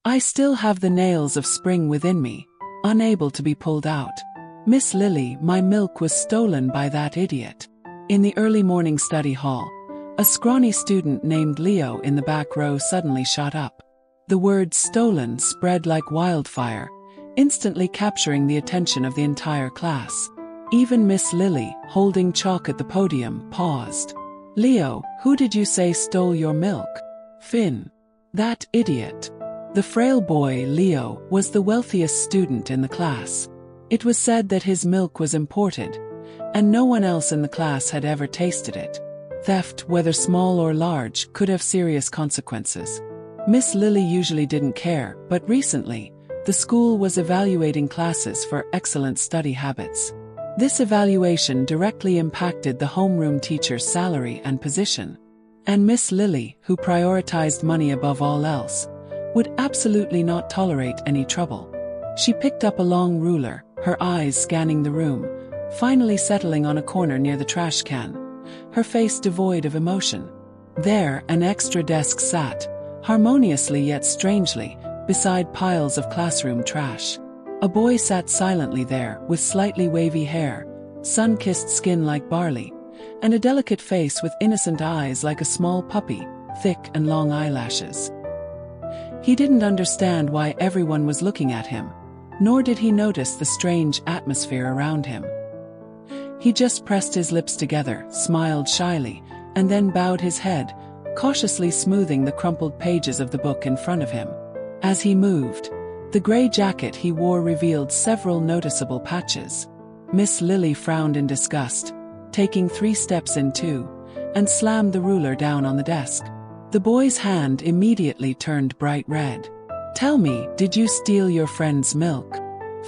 I still have the nails of spring within me, unable to be pulled out. Miss Lily, my milk was stolen by that idiot. In the early morning study hall, a scrawny student named Leo in the back row suddenly shot up. The word stolen spread like wildfire, instantly capturing the attention of the entire class. Even Miss Lily, holding chalk at the podium, paused. Leo, who did you say stole your milk? Finn. That idiot. The frail boy, Leo, was the wealthiest student in the class. It was said that his milk was imported, and no one else in the class had ever tasted it. Theft, whether small or large, could have serious consequences. Miss Lily usually didn't care, but recently, the school was evaluating classes for excellent study habits. This evaluation directly impacted the homeroom teacher's salary and position. And Miss Lily, who prioritized money above all else, would absolutely not tolerate any trouble. She picked up a long ruler, her eyes scanning the room, finally settling on a corner near the trash can, her face devoid of emotion. There, an extra desk sat, harmoniously yet strangely, beside piles of classroom trash. A boy sat silently there, with slightly wavy hair, sun-kissed skin like barley, and a delicate face with innocent eyes like a small puppy, thick and long eyelashes. He didn't understand why everyone was looking at him, nor did he notice the strange atmosphere around him. He just pressed his lips together, smiled shyly, and then bowed his head, cautiously smoothing the crumpled pages of the book in front of him. As he moved, the gray jacket he wore revealed several noticeable patches. Miss Lily frowned in disgust, taking 3 steps in 2, and slammed the ruler down on the desk. The boy's hand immediately turned bright red. Tell me, did you steal your friend's milk?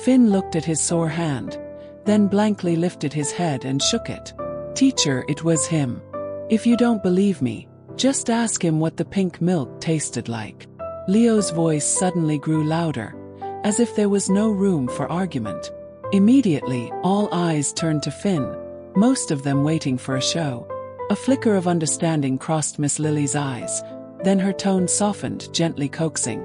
Finn looked at his sore hand, then blankly lifted his head and shook it. Teacher, it was him. If you don't believe me, just ask him what the pink milk tasted like. Leo's voice suddenly grew louder, as if there was no room for argument. Immediately, all eyes turned to Finn, most of them waiting for a show. A flicker of understanding crossed Miss Lily's eyes, then her tone softened, gently coaxing.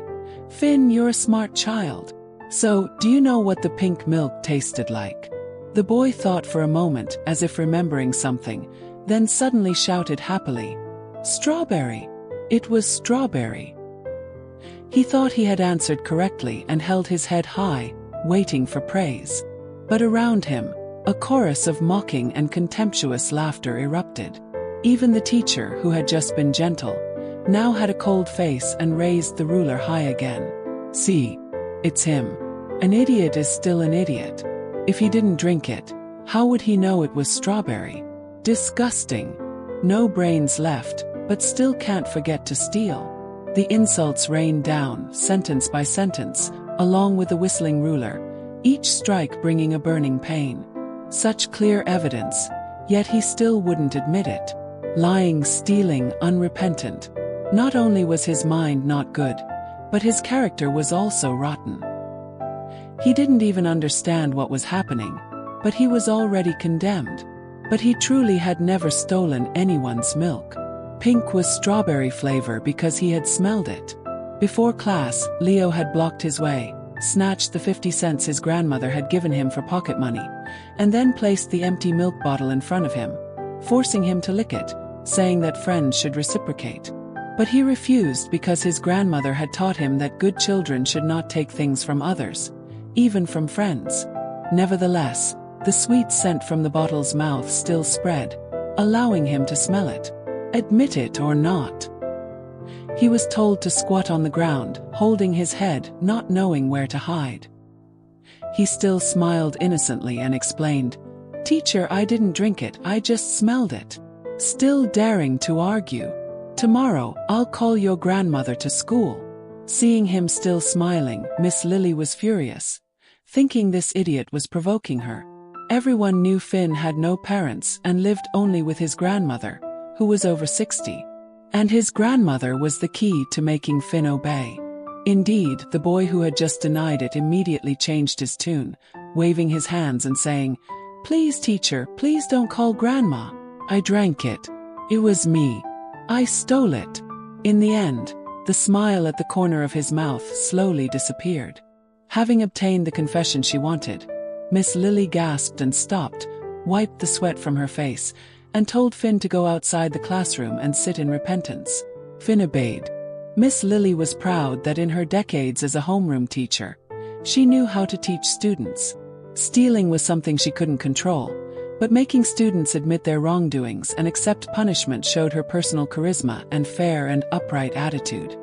Finn, you're a smart child. So, do you know what the pink milk tasted like? The boy thought for a moment, as if remembering something, then suddenly shouted happily. Strawberry! It was strawberry. He thought he had answered correctly and held his head high, waiting for praise. But around him, a chorus of mocking and contemptuous laughter erupted. Even the teacher, who had just been gentle, now had a cold face and raised the ruler high again. See, it's him. An idiot is still an idiot. If he didn't drink it, how would he know it was strawberry? Disgusting. No brains left, but still can't forget to steal. The insults rained down, sentence by sentence, along with the whistling ruler, each strike bringing a burning pain. Such clear evidence, yet he still wouldn't admit it. Lying, stealing, unrepentant. Not only was his mind not good, but his character was also rotten. He didn't even understand what was happening, but he was already condemned. But he truly had never stolen anyone's milk. Pink was strawberry flavor because he had smelled it. Before class, Leo had blocked his way, snatched the 50 cents his grandmother had given him for pocket money, and then placed the empty milk bottle in front of him, forcing him to lick it, saying that friends should reciprocate. But he refused because his grandmother had taught him that good children should not take things from others, even from friends. Nevertheless, the sweet scent from the bottle's mouth still spread, allowing him to smell it. Admit it or not. He was told to squat on the ground, holding his head, not knowing where to hide. He still smiled innocently and explained, Teacher, I didn't drink it, I just smelled it. Still daring to argue. Tomorrow, I'll call your grandmother to school. Seeing him still smiling, Miss Lily was furious, thinking this idiot was provoking her. Everyone knew Finn had no parents and lived only with his grandmother, who was over 60. And his grandmother was the key to making Finn obey. Indeed, the boy who had just denied it immediately changed his tune, waving his hands and saying, Please, teacher, please don't call grandma. I drank it. It was me. I stole it. In the end, The smile at the corner of his mouth slowly disappeared. Having obtained the confession she wanted, Miss Lily gasped and stopped, wiped the sweat from her face, and told Finn to go outside the classroom and sit in repentance. Finn obeyed. Miss Lily was proud that in her decades as a homeroom teacher, she knew how to teach students. Stealing was something she couldn't control, but making students admit their wrongdoings and accept punishment showed her personal charisma and fair and upright attitude.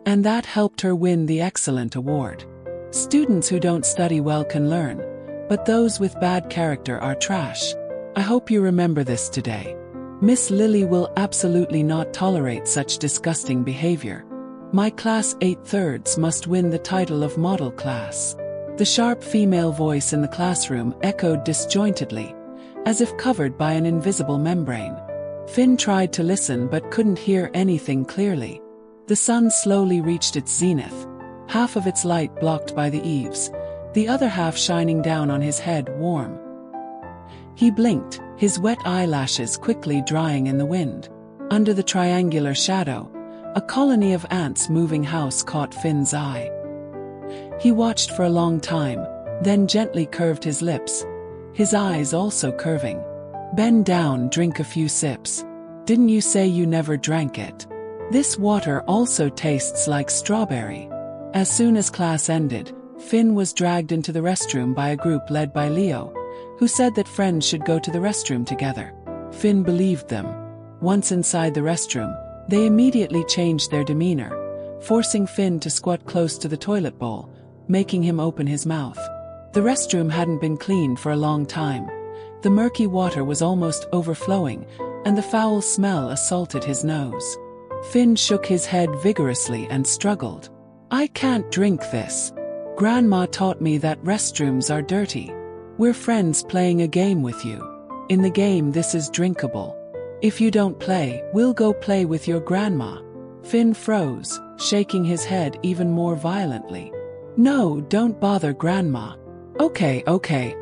And that helped her win the Excellent Award. Students who don't study well can learn, but those with bad character are trash. I hope you remember this today. Miss Lily will absolutely not tolerate such disgusting behavior. My class 8/3 must win the title of model class. The sharp female voice in the classroom echoed disjointedly, as if covered by an invisible membrane. Finn tried to listen but couldn't hear anything clearly. The sun slowly reached its zenith, half of its light blocked by the eaves, the other half shining down on his head warm. He blinked, his wet eyelashes quickly drying in the wind. Under the triangular shadow, a colony of ants moving house caught Finn's eye. He watched for a long time, then gently curved his lips, his eyes also curving. Bend down, drink a few sips. Didn't you say you never drank it? This water also tastes like strawberry. As soon as class ended, Finn was dragged into the restroom by a group led by Leo, who said that friends should go to the restroom together. Finn believed them. Once inside the restroom, they immediately changed their demeanor, forcing Finn to squat close to the toilet bowl, making him open his mouth. The restroom hadn't been cleaned for a long time. The murky water was almost overflowing, and the foul smell assaulted his nose. Finn shook his head vigorously and struggled. I can't drink this. Grandma taught me that restrooms are dirty. We're friends playing a game with you. In the game this is drinkable. If you don't play, we'll go play with your grandma. Finn froze, shaking his head even more violently. No, don't bother Grandma. Okay,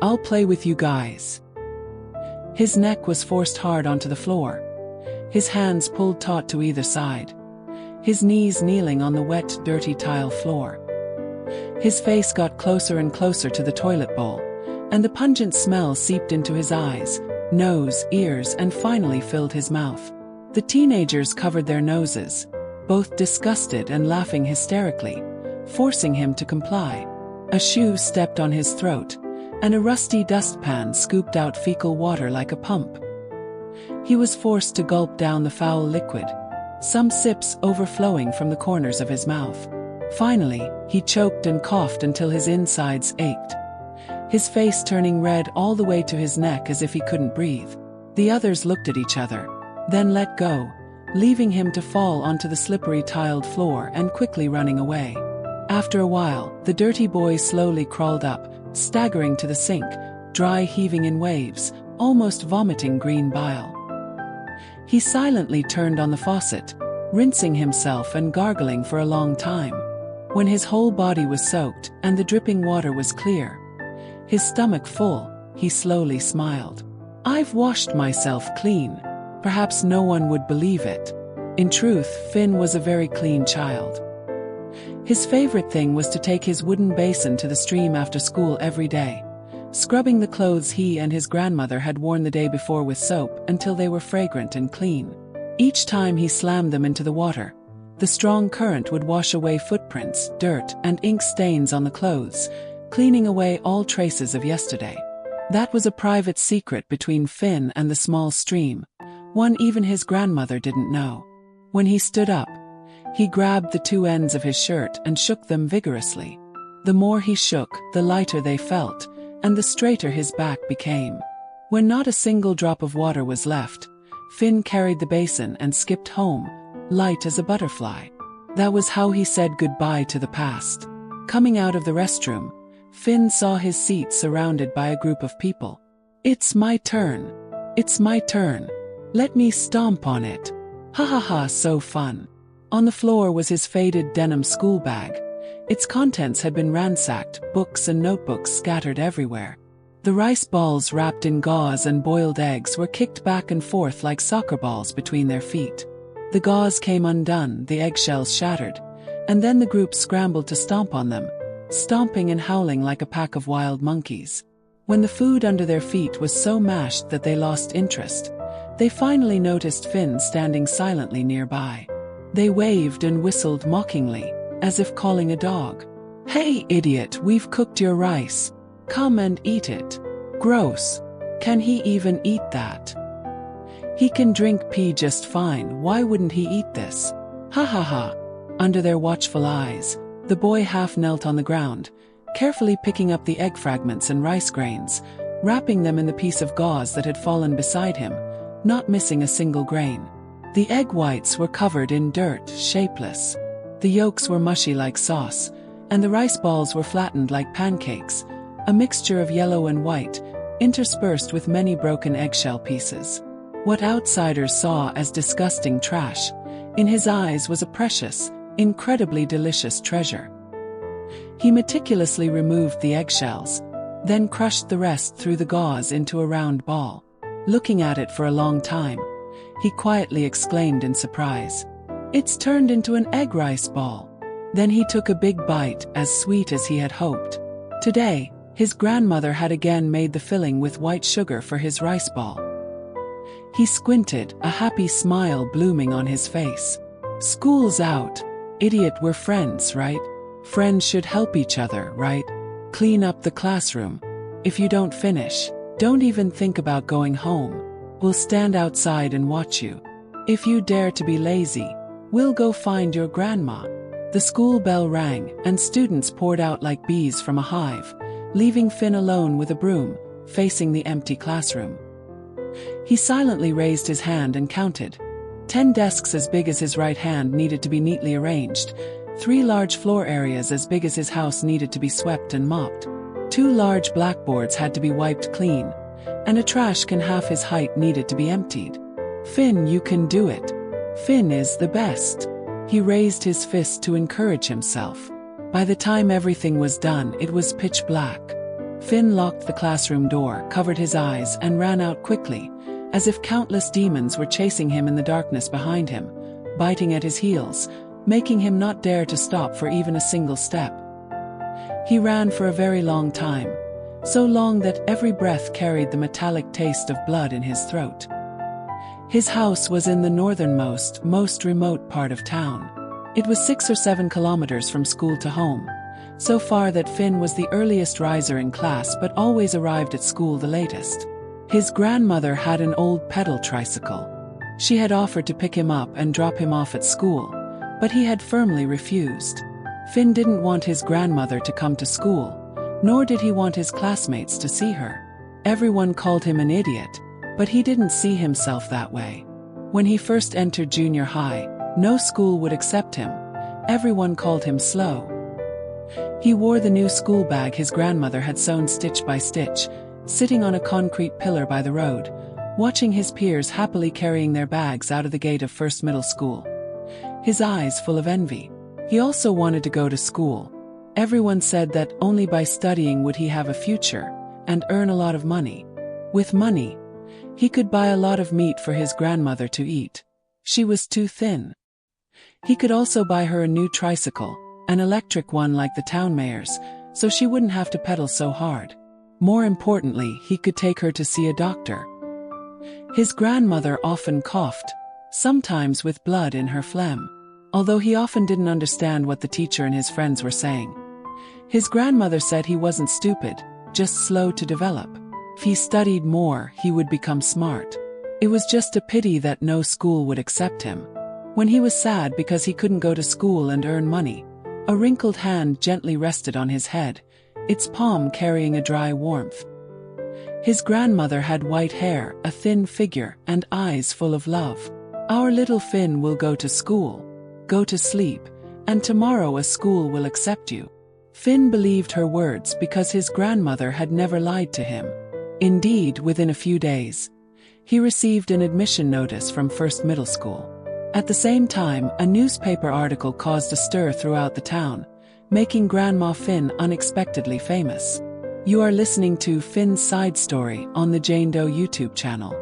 I'll play with you guys. His neck was forced hard onto the floor. His hands pulled taut to either side. His knees kneeling on the wet, dirty tile floor. His face got closer and closer to the toilet bowl, and the pungent smell seeped into his eyes, nose, ears, and finally filled his mouth. The teenagers covered their noses, both disgusted and laughing hysterically, forcing him to comply. A shoe stepped on his throat, and a rusty dustpan scooped out fecal water like a pump. He was forced to gulp down the foul liquid, some sips overflowing from the corners of his mouth. Finally, he choked and coughed until his insides ached, his face turning red all the way to his neck as if he couldn't breathe. The others looked at each other, then let go, leaving him to fall onto the slippery tiled floor and quickly running away. After a while, the dirty boy slowly crawled up, staggering to the sink, dry heaving in waves, almost vomiting green bile. He silently turned on the faucet, rinsing himself and gargling for a long time. When his whole body was soaked and the dripping water was clear, his stomach full, he slowly smiled. I've washed myself clean. Perhaps no one would believe it. In truth, Finn was a very clean child. His favorite thing was to take his wooden basin to the stream after school every day, scrubbing the clothes he and his grandmother had worn the day before with soap until they were fragrant and clean. Each time he slammed them into the water, the strong current would wash away footprints, dirt, and ink stains on the clothes, cleaning away all traces of yesterday. That was a private secret between Finn and the small stream, one even his grandmother didn't know. When he stood up, he grabbed the two ends of his shirt and shook them vigorously. The more he shook, the lighter they felt, and the straighter his back became. When not a single drop of water was left, Finn carried the basin and skipped home, light as a butterfly. That was how he said goodbye to the past. Coming out of the restroom, Finn saw his seat surrounded by a group of people. It's my turn. It's my turn. Let me stomp on it. Ha ha ha, so fun. On the floor was his faded denim school bag. Its contents had been ransacked, books and notebooks scattered everywhere. The rice balls wrapped in gauze and boiled eggs were kicked back and forth like soccer balls between their feet. The gauze came undone, the eggshells shattered, and then the group scrambled to stomp on them, stomping and howling like a pack of wild monkeys. When the food under their feet was so mashed that they lost interest, they finally noticed Finn standing silently nearby. They waved and whistled mockingly, as if calling a dog. "Hey, idiot, we've cooked your rice. Come and eat it." "Gross. Can he even eat that? He can drink pee just fine, why wouldn't he eat this? Ha ha ha." Under their watchful eyes, the boy half knelt on the ground, carefully picking up the egg fragments and rice grains, wrapping them in the piece of gauze that had fallen beside him, not missing a single grain. The egg whites were covered in dirt, shapeless. The yolks were mushy like sauce, and the rice balls were flattened like pancakes, a mixture of yellow and white, interspersed with many broken eggshell pieces. What outsiders saw as disgusting trash, in his eyes was a precious, incredibly delicious treasure. He meticulously removed the eggshells, then crushed the rest through the gauze into a round ball. Looking at it for a long time, he quietly exclaimed in surprise, "It's turned into an egg rice ball." Then he took a big bite, as sweet as he had hoped. Today, his grandmother had again made the filling with white sugar for his rice ball. He squinted, a happy smile blooming on his face. "School's out. Idiot, we're friends, right? Friends should help each other, right? Clean up the classroom. If you don't finish, don't even think about going home. We'll stand outside and watch you. If you dare to be lazy, we'll go find your grandma." The school bell rang, and students poured out like bees from a hive, leaving Finn alone with a broom, facing the empty classroom. He silently raised his hand and counted. 10 desks as big as his right hand needed to be neatly arranged, 3 large floor areas as big as his house needed to be swept and mopped, 2 large blackboards had to be wiped clean, and a trash can half his height needed to be emptied. "Finn, you can do it. Finn is the best." He raised his fist to encourage himself. By the time everything was done, it was pitch black. Finn locked the classroom door, covered his eyes, and ran out quickly, as if countless demons were chasing him in the darkness behind him, biting at his heels, making him not dare to stop for even a single step. He ran for a very long time, so long that every breath carried the metallic taste of blood in his throat. His house was in the northernmost, most remote part of town. It was 6 or 7 kilometers from school to home, so far that Finn was the earliest riser in class but always arrived at school the latest. His grandmother had an old pedal tricycle. She had offered to pick him up and drop him off at school, but he had firmly refused. Finn didn't want his grandmother to come to school, nor did he want his classmates to see her. Everyone called him an idiot, but he didn't see himself that way. When he first entered junior high, no school would accept him. Everyone called him slow. He wore the new school bag his grandmother had sewn stitch by stitch, sitting on a concrete pillar by the road, watching his peers happily carrying their bags out of the gate of First Middle School. His eyes full of envy. He also wanted to go to school. Everyone said that only by studying would he have a future, and earn a lot of money. With money, he could buy a lot of meat for his grandmother to eat. She was too thin. He could also buy her a new tricycle, an electric one like the town mayor's, so she wouldn't have to pedal so hard. More importantly, he could take her to see a doctor. His grandmother often coughed, sometimes with blood in her phlegm, although he often didn't understand what the teacher and his friends were saying. His grandmother said he wasn't stupid, just slow to develop. If he studied more, he would become smart. It was just a pity that no school would accept him. When he was sad because he couldn't go to school and earn money, a wrinkled hand gently rested on his head, its palm carrying a dry warmth. His grandmother had white hair, a thin figure, and eyes full of love. "Our little Finn will go to school. Go to sleep, and tomorrow a school will accept you." Finn believed her words because his grandmother had never lied to him. Indeed, within a few days, he received an admission notice from First Middle School. At the same time, a newspaper article caused a stir throughout the town, making Grandma Finn unexpectedly famous. You are listening to Finn's Side Story on the Jane Doe YouTube channel.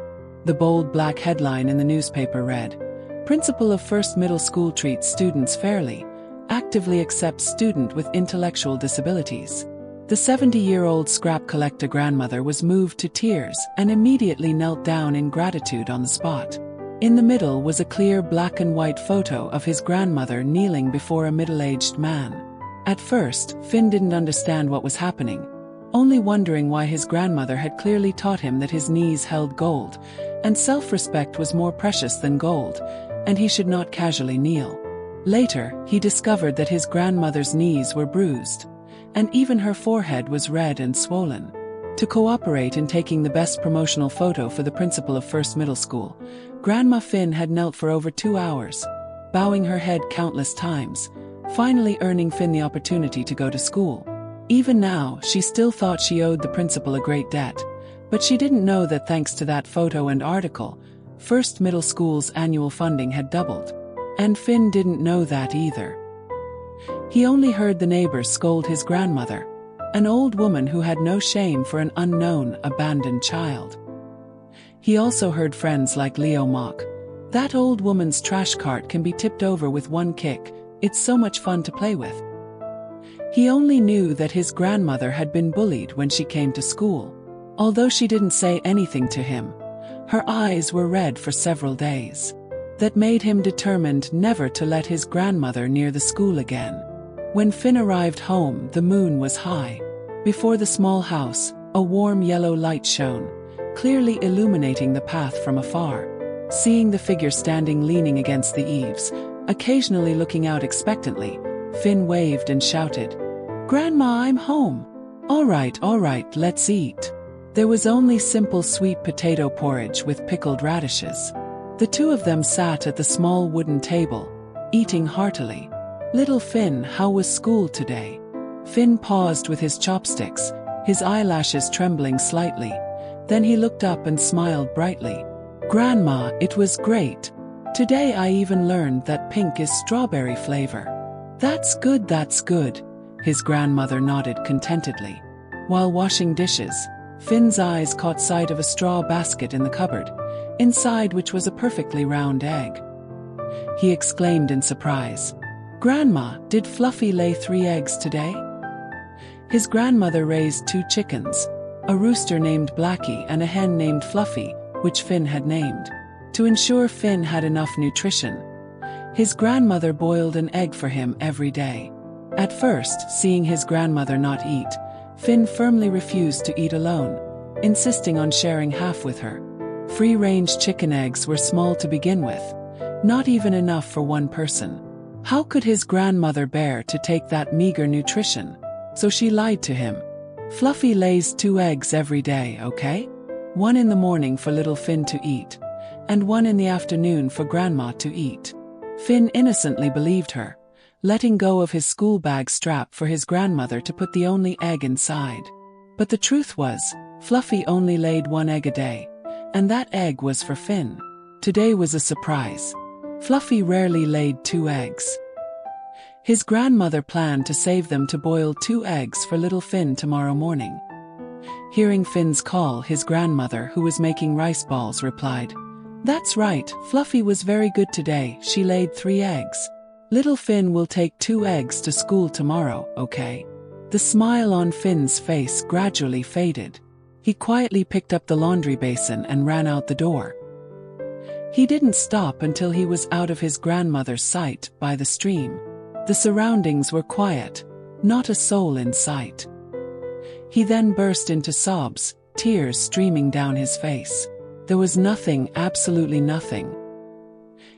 The bold black headline in the newspaper read, "Principal of First Middle School treats students fairly, actively accepts students with intellectual disabilities. The 70-year-old scrap collector grandmother was moved to tears and immediately knelt down in gratitude on the spot. In the middle was a clear black and white photo of his grandmother kneeling before a middle-aged man. At first, Finn didn't understand what was happening, only wondering why his grandmother had clearly taught him that his knees held gold, and self-respect was more precious than gold, and he should not casually kneel. Later, he discovered that his grandmother's knees were bruised, and even her forehead was red and swollen. To cooperate in taking the best promotional photo for the principal of First Middle School, Grandma Finn had knelt for over 2 hours, bowing her head countless times, finally earning Finn the opportunity to go to school. Even now, she still thought she owed the principal a great debt, but she didn't know that thanks to that photo and article, First Middle School's annual funding had doubled. And Finn didn't know that either. He only heard the neighbors scold his grandmother, an old woman who had no shame for an unknown, abandoned child. He also heard friends like Leo mock, "That old woman's trash cart can be tipped over with one kick, it's so much fun to play with." He only knew that his grandmother had been bullied when she came to school. Although she didn't say anything to him, her eyes were red for several days. That made him determined never to let his grandmother near the school again. When Finn arrived home, the moon was high. Before the small house, a warm yellow light shone, clearly illuminating the path from afar. Seeing the figure standing leaning against the eaves, occasionally looking out expectantly, Finn waved and shouted, "Grandma, I'm home." All right, let's eat." There was only simple sweet potato porridge with pickled radishes. The two of them sat at the small wooden table, eating heartily. "Little Finn, how was school today?" Finn paused with his chopsticks, his eyelashes trembling slightly. Then he looked up and smiled brightly. "Grandma, it was great. Today I even learned that pink is strawberry flavor." That's good," his grandmother nodded contentedly. While washing dishes, Finn's eyes caught sight of a straw basket in the cupboard, inside which was a perfectly round egg. He exclaimed in surprise, "Grandma, did Fluffy lay 3 eggs today?" His grandmother raised 2 chickens, a rooster named Blackie and a hen named Fluffy, which Finn had named. To ensure Finn had enough nutrition, his grandmother boiled an egg for him every day. At first, seeing his grandmother not eat, Finn firmly refused to eat alone, insisting on sharing half with her. Free-range chicken eggs were small to begin with, not even enough for one person. How could his grandmother bear to take that meager nutrition? So she lied to him. "Fluffy lays 2 eggs every day, okay? One in the morning for little Finn to eat, and one in the afternoon for Grandma to eat." Finn innocently believed her, letting go of his school bag strap for his grandmother to put the only egg inside. But the truth was, Fluffy only laid 1 egg a day, and that egg was for Finn. Today was a surprise. Fluffy rarely laid 2 eggs. His grandmother planned to save them to boil 2 eggs for little Finn tomorrow morning. Hearing Finn's call, his grandmother, who was making rice balls, replied, "That's right, Fluffy was very good today, she laid 3 eggs. Little Finn will take 2 eggs to school tomorrow, okay?" The smile on Finn's face gradually faded. He quietly picked up the laundry basin and ran out the door. He didn't stop until he was out of his grandmother's sight by the stream. The surroundings were quiet, not a soul in sight. He then burst into sobs, tears streaming down his face. There was nothing, absolutely nothing.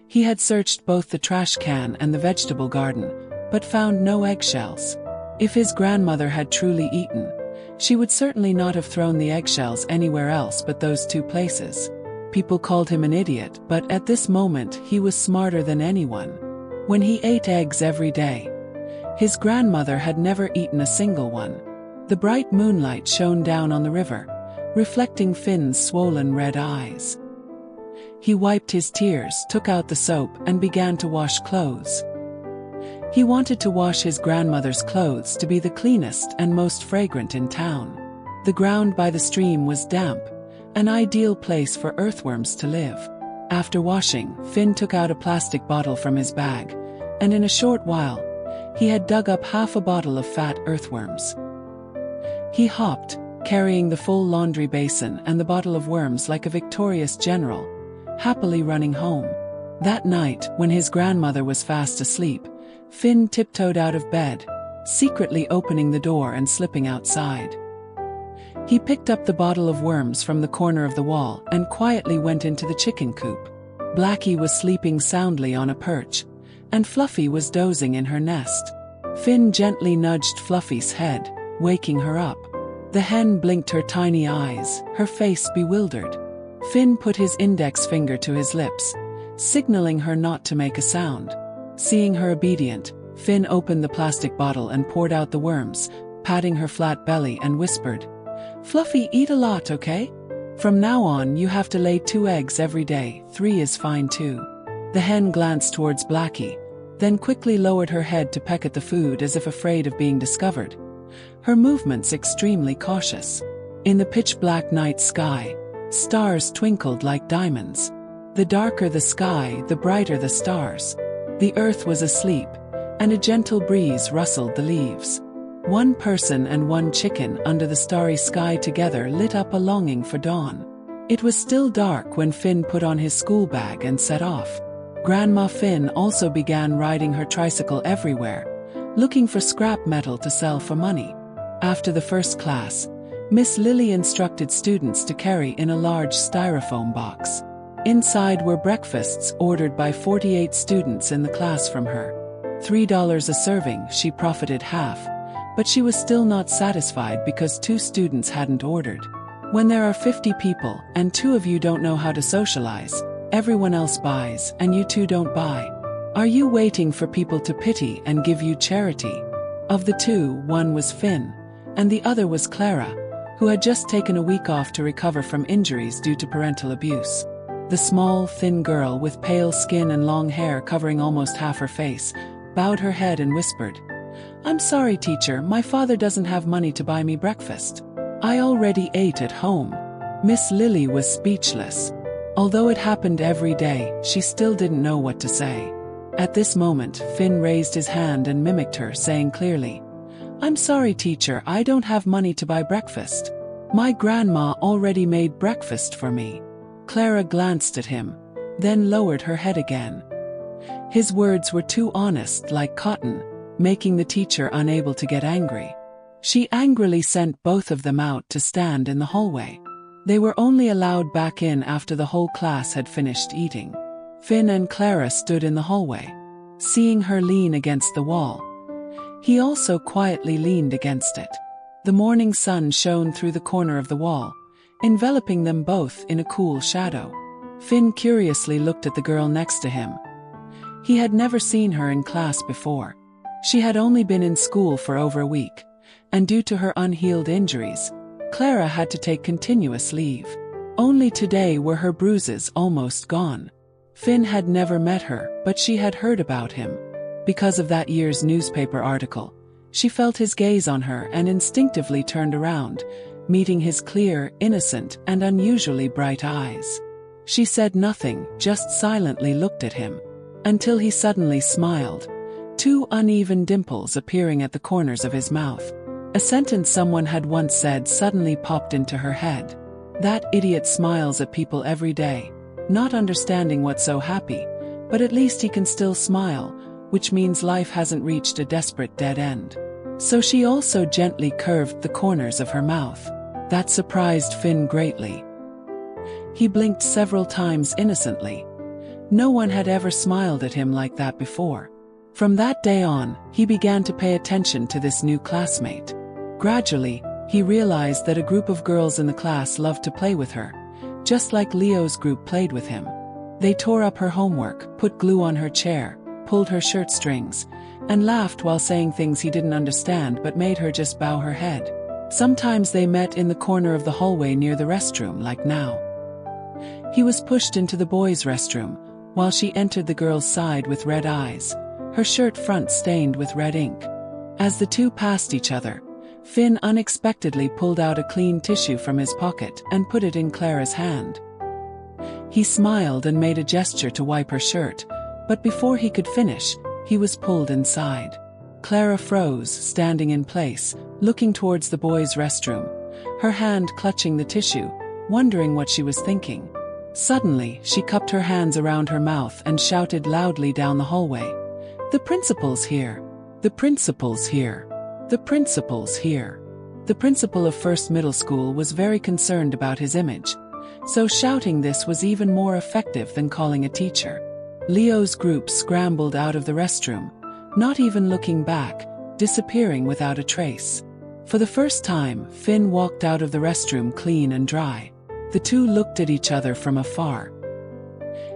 He had searched both the trash can and the vegetable garden, but found no eggshells. If his grandmother had truly eaten, she would certainly not have thrown the eggshells anywhere else but those 2 places. People called him an idiot, but at this moment he was smarter than anyone. When he ate eggs every day, his grandmother had never eaten a single one. The bright moonlight shone down on the river, reflecting Finn's swollen red eyes. He wiped his tears, took out the soap, and began to wash clothes. He wanted to wash his grandmother's clothes to be the cleanest and most fragrant in town. The ground by the stream was damp, an ideal place for earthworms to live. After washing, Finn took out a plastic bottle from his bag, and in a short while, He had dug up half a bottle of fat earthworms. He hopped, carrying the full laundry basin and the bottle of worms like a victorious general, happily running home. That night, when his grandmother was fast asleep, Finn tiptoed out of bed, secretly opening the door and slipping outside. He picked up the bottle of worms from the corner of the wall and quietly went into the chicken coop. Blackie was sleeping soundly on a perch, and Fluffy was dozing in her nest. Finn gently nudged Fluffy's head, waking her up. The hen blinked her tiny eyes, her face bewildered. Finn put his index finger to his lips, signaling her not to make a sound. Seeing her obedient, Finn opened the plastic bottle and poured out the worms, patting her flat belly and whispered, "Fluffy, eat a lot, okay? From now on you have to lay 2 eggs every day, 3 is fine too." The hen glanced towards Blackie, then quickly lowered her head to peck at the food as if afraid of being discovered, her movements extremely cautious. In the pitch-black night sky, stars twinkled like diamonds. The darker the sky, the brighter the stars. The earth was asleep, and a gentle breeze rustled the leaves. One person and one chicken under the starry sky together lit up a longing for dawn. It was still dark when Finn put on his school bag and set off. Grandma Finn also began riding her tricycle everywhere, looking for scrap metal to sell for money. After the first class, Miss Lily instructed students to carry in a large styrofoam box. Inside were breakfasts ordered by 48 students in the class from her. $3 a serving, she profited half, but she was still not satisfied because 2 students hadn't ordered. When there are 50 people and 2 of you don't know how to socialize, everyone else buys and you 2 don't buy. Are you waiting for people to pity and give you charity? Of the 2, one was Finn, and the other was Clara, who had just taken a week off to recover from injuries due to parental abuse. The small, thin girl with pale skin and long hair covering almost half her face, bowed her head and whispered, "I'm sorry, teacher, my father doesn't have money to buy me breakfast. I already ate at home." Miss Lily was speechless. Although it happened every day, she still didn't know what to say. At this moment, Finn raised his hand and mimicked her, saying clearly, "I'm sorry, teacher, I don't have money to buy breakfast. My grandma already made breakfast for me." Clara glanced at him, then lowered her head again. His words were too honest, like cotton, making the teacher unable to get angry. She angrily sent both of them out to stand in the hallway. They were only allowed back in after the whole class had finished eating. Finn and Clara stood in the hallway. Seeing her lean against the wall, he also quietly leaned against it. The morning sun shone through the corner of the wall, enveloping them both in a cool shadow. Finn curiously looked at the girl next to him. He had never seen her in class before. She had only been in school for over a week, and due to her unhealed injuries, Clara had to take continuous leave. Only today were her bruises almost gone. Finn had never met her, but she had heard about him. Because of that year's newspaper article, she felt his gaze on her and instinctively turned around, meeting his clear, innocent, and unusually bright eyes. She said nothing, just silently looked at him, until he suddenly smiled, 2 uneven dimples appearing at the corners of his mouth. A sentence someone had once said suddenly popped into her head. That idiot smiles at people every day, not understanding what's so happy, but at least he can still smile, which means life hasn't reached a desperate dead end. So she also gently curved the corners of her mouth. That surprised Finn greatly. He blinked several times innocently. No one had ever smiled at him like that before. From that day on, he began to pay attention to this new classmate. Gradually, he realized that a group of girls in the class loved to play with her, just like Leo's group played with him. They tore up her homework, put glue on her chair, pulled her shirt strings, and laughed while saying things he didn't understand but made her just bow her head. Sometimes they met in the corner of the hallway near the restroom, like now. He was pushed into the boys' restroom, while she entered the girls' side with red eyes, her shirt front stained with red ink. As the 2 passed each other, Finn unexpectedly pulled out a clean tissue from his pocket and put it in Clara's hand. He smiled and made a gesture to wipe her shirt, but before he could finish, he was pulled inside. Clara froze, standing in place, looking towards the boys' restroom, her hand clutching the tissue, wondering what she was thinking. Suddenly, she cupped her hands around her mouth and shouted loudly down the hallway, "The principal's here! The principal's here! The principal's here!" The principal of First Middle School was very concerned about his image, so shouting this was even more effective than calling a teacher. Leo's group scrambled out of the restroom, not even looking back, disappearing without a trace. For the first time, Finn walked out of the restroom clean and dry. The two looked at each other from afar.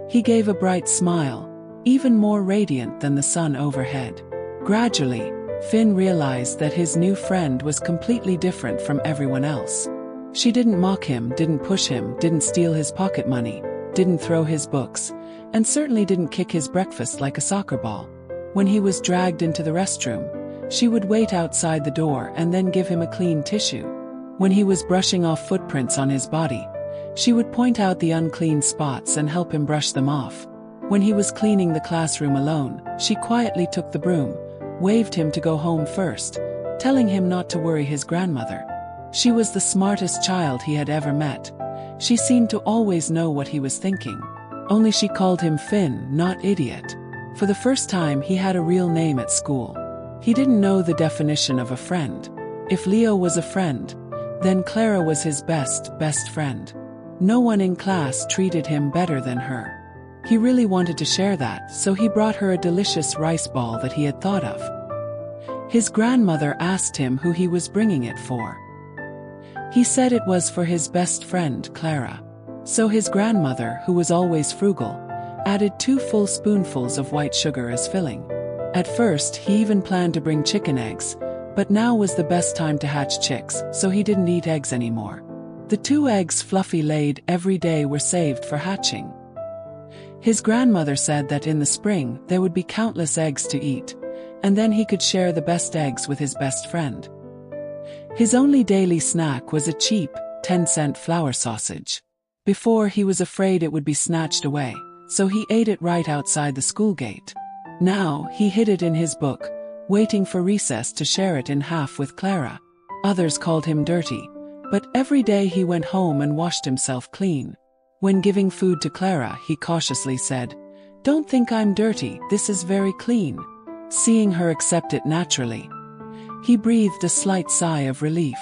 He gave a bright smile, even more radiant than the sun overhead. Gradually, Finn realized that his new friend was completely different from everyone else. She didn't mock him, didn't push him, didn't steal his pocket money, didn't throw his books, and certainly didn't kick his breakfast like a soccer ball. When he was dragged into the restroom, she would wait outside the door and then give him a clean tissue. When he was brushing off footprints on his body, she would point out the unclean spots and help him brush them off. When he was cleaning the classroom alone, she quietly took the broom, waved him to go home first, telling him not to worry his grandmother. She was the smartest child he had ever met. She seemed to always know what he was thinking. Only she called him Finn, not idiot. For the first time he had a real name at school. He didn't know the definition of a friend. If Leo was a friend, then Clara was his best friend. No one in class treated him better than her. He really wanted to share that, so he brought her a delicious rice ball that he had thought of. His grandmother asked him who he was bringing it for. He said it was for his best friend, Clara. So his grandmother, who was always frugal, added 2 full spoonfuls of white sugar as filling. At first, he even planned to bring chicken eggs, but now was the best time to hatch chicks, so he didn't eat eggs anymore. The 2 eggs Fluffy laid every day were saved for hatching. His grandmother said that in the spring there would be countless eggs to eat, and then he could share the best eggs with his best friend. His only daily snack was a cheap, 10-cent flour sausage. Before, he was afraid it would be snatched away, so he ate it right outside the school gate. Now, he hid it in his book, waiting for recess to share it in half with Clara. Others called him dirty, but every day he went home and washed himself clean. When giving food to Clara, he cautiously said, "Don't think I'm dirty, this is very clean." Seeing her accept it naturally, he breathed a slight sigh of relief.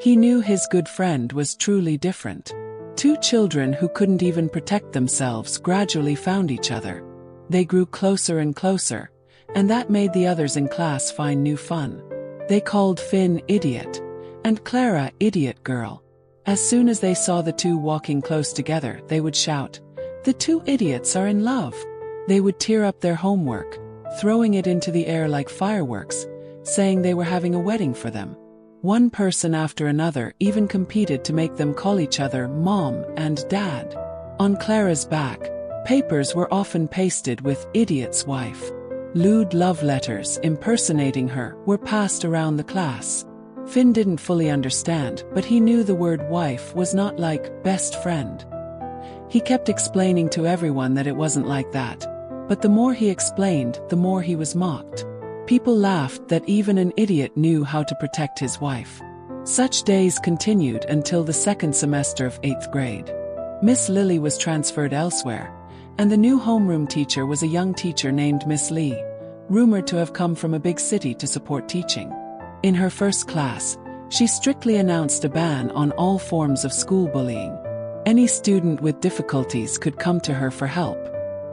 He knew his good friend was truly different. 2 children who couldn't even protect themselves gradually found each other. They grew closer and closer, and that made the others in class find new fun. They called Finn Idiot, and Clara Idiot Girl. As soon as they saw the 2 walking close together, they would shout, "The 2 idiots are in love." They would tear up their homework, throwing it into the air like fireworks, saying they were having a wedding for them. One person after another even competed to make them call each other Mom and Dad. On Clara's back, papers were often pasted with "Idiot's Wife." Lewd love letters impersonating her were passed around the class. Finn didn't fully understand, but he knew the word wife was not like best friend. He kept explaining to everyone that it wasn't like that, but the more he explained, the more he was mocked. People laughed that even an idiot knew how to protect his wife. Such days continued until the 2nd semester of 8th grade. Miss Lily was transferred elsewhere, and the new homeroom teacher was a young teacher named Miss Lee, rumored to have come from a big city to support teaching. In her first class, she strictly announced a ban on all forms of school bullying. Any student with difficulties could come to her for help.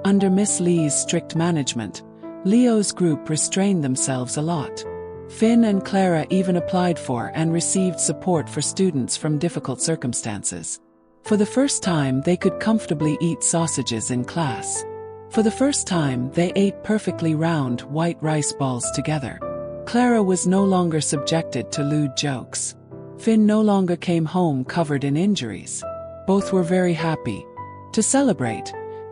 Under Miss Lee's strict management, Leo's group restrained themselves a lot. Finn and Clara even applied for and received support for students from difficult circumstances. For the first time, they could comfortably eat sausages in class. For the first time, they ate perfectly round, white rice balls together. Clara was no longer subjected to lewd jokes. Finn no longer came home covered in injuries. Both were very happy. To celebrate,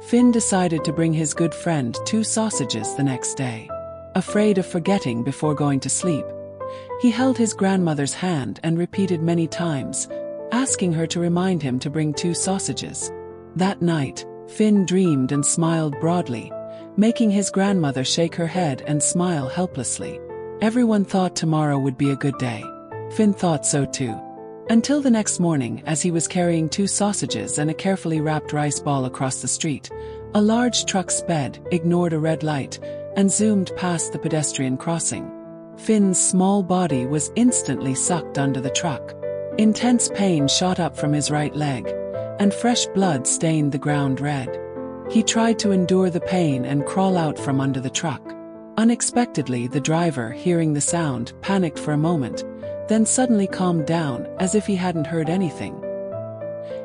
Finn decided to bring his good friend 2 sausages the next day. Afraid of forgetting before going to sleep, he held his grandmother's hand and repeated many times, asking her to remind him to bring 2 sausages. That night, Finn dreamed and smiled broadly, making his grandmother shake her head and smile helplessly. Everyone thought tomorrow would be a good day. Finn thought so too. Until the next morning, as he was carrying 2 sausages and a carefully wrapped rice ball across the street, a large truck sped, ignored a red light, and zoomed past the pedestrian crossing. Finn's small body was instantly sucked under the truck. Intense pain shot up from his right leg, and fresh blood stained the ground red. He tried to endure the pain and crawl out from under the truck. Unexpectedly, the driver, hearing the sound, panicked for a moment, then suddenly calmed down, as if he hadn't heard anything.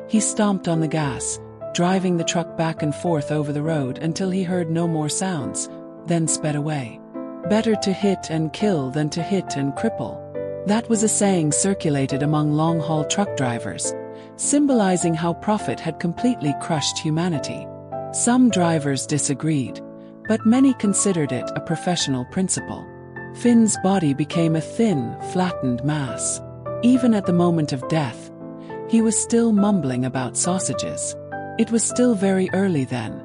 He stomped on the gas, driving the truck back and forth over the road until he heard no more sounds, then sped away. Better to hit and kill than to hit and cripple. That was a saying circulated among long-haul truck drivers, symbolizing how profit had completely crushed humanity. Some drivers disagreed, but many considered it a professional principle. Finn's body became a thin, flattened mass. Even at the moment of death, he was still mumbling about sausages. It was still very early then.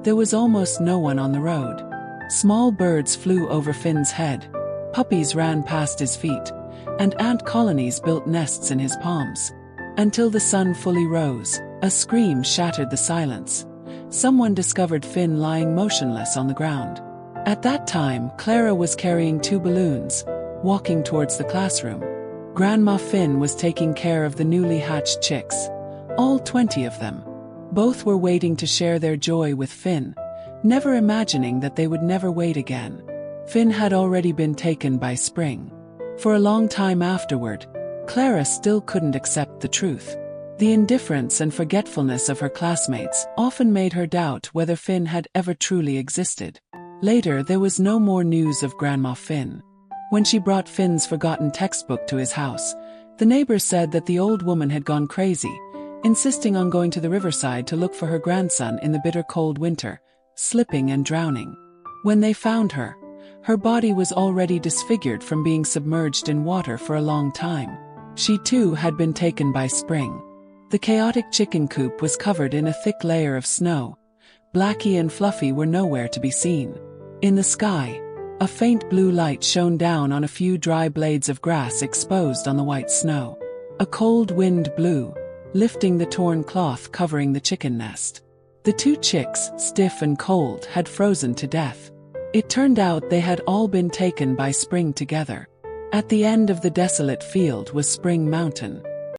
There was almost no one on the road. Small birds flew over Finn's head, puppies ran past his feet, and ant colonies built nests in his palms. Until the sun fully rose, a scream shattered the silence. Someone discovered Finn lying motionless on the ground. At that time, Clara was carrying 2 balloons, walking towards the classroom. Grandma Finn was taking care of the newly hatched chicks, all 20 of them. Both were waiting to share their joy with Finn, never imagining that they would never wait again. Finn had already been taken by spring. For a long time afterward, Clara still couldn't accept the truth. The indifference and forgetfulness of her classmates often made her doubt whether Finn had ever truly existed. Later, there was no more news of Grandma Finn. When she brought Finn's forgotten textbook to his house, the neighbors said that the old woman had gone crazy, insisting on going to the riverside to look for her grandson in the bitter cold winter, slipping and drowning. When they found her, her body was already disfigured from being submerged in water for a long time. She too had been taken by spring. The chaotic chicken coop was covered in a thick layer of snow. Blackie and Fluffy were nowhere to be seen. In the sky, a faint blue light shone down on a few dry blades of grass exposed on the white snow. A cold wind blew, lifting the torn cloth covering the chicken nest. The 2 chicks, stiff and cold, had frozen to death. It turned out they had all been taken by spring together. At the end of the desolate field was Spring Mountain.